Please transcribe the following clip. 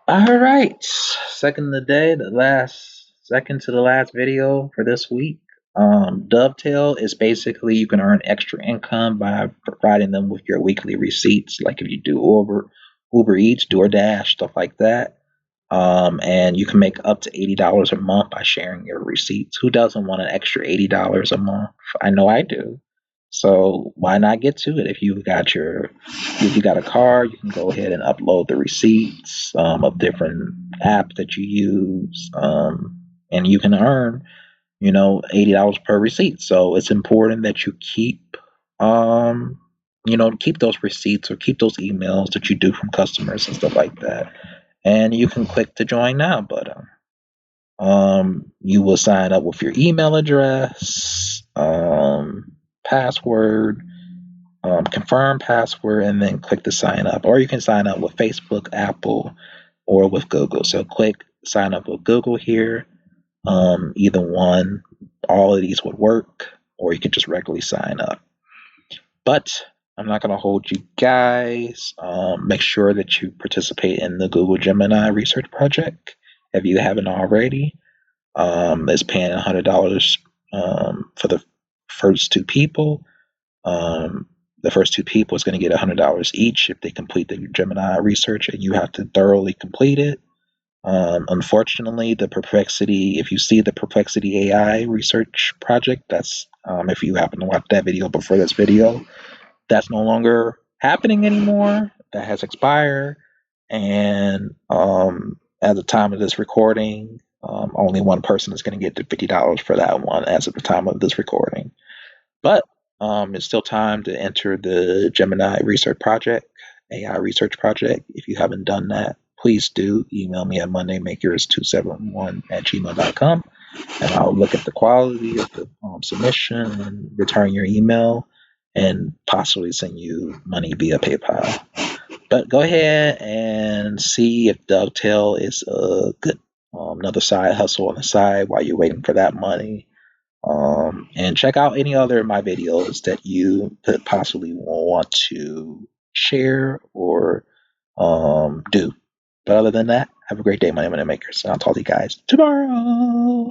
All right, second of the day, the last second to the last video for this week. Dovetail is basically you can earn extra income by providing them with your weekly receipts, like if you do Uber Eats, DoorDash, stuff like that. And you can make up to $80 a month by sharing your receipts. Who doesn't want an extra $80 a month? I know I do. So why not get to it? If you got a car, you can go ahead and upload the receipts of different apps that you use, and you can earn, $80 per receipt. So it's important that you um, keep those receipts or keep those emails that you do from customers and stuff like that. And you can click the join now button. You will sign up with your email address, password, confirm password, and then click to sign up. Or you can sign up with Facebook, Apple, or with Google. So click sign up with Google here. Either one, all of these would work, or you can just regularly sign up. But I'm not going to hold you guys. Make sure that you participate in the Google Gemini research project if you haven't already. It's paying $100 for the first two people. The first two people is going to get $100 each if they complete the Gemini research, and you have to thoroughly complete it. Unfortunately, if you see the Perplexity AI research project, that's if you happen to watch that video before this video, that's no longer happening anymore. That has expired. And at the time of this recording, only one person is going to get the $50 for that one as of the time of this recording. But it's still time to enter the Gemini Research Project, AI Research Project. If you haven't done that, please do email me at mondaymakers271@gmail.com, and I'll look at the quality of the submission and return your email and possibly send you money via PayPal. But go ahead and see if Dovetail is a good another side hustle on the side while you're waiting for that money. And check out any other of my videos that you could possibly want to share or do. But other than that, have a great day, Money Makers. And I'll talk to you guys tomorrow.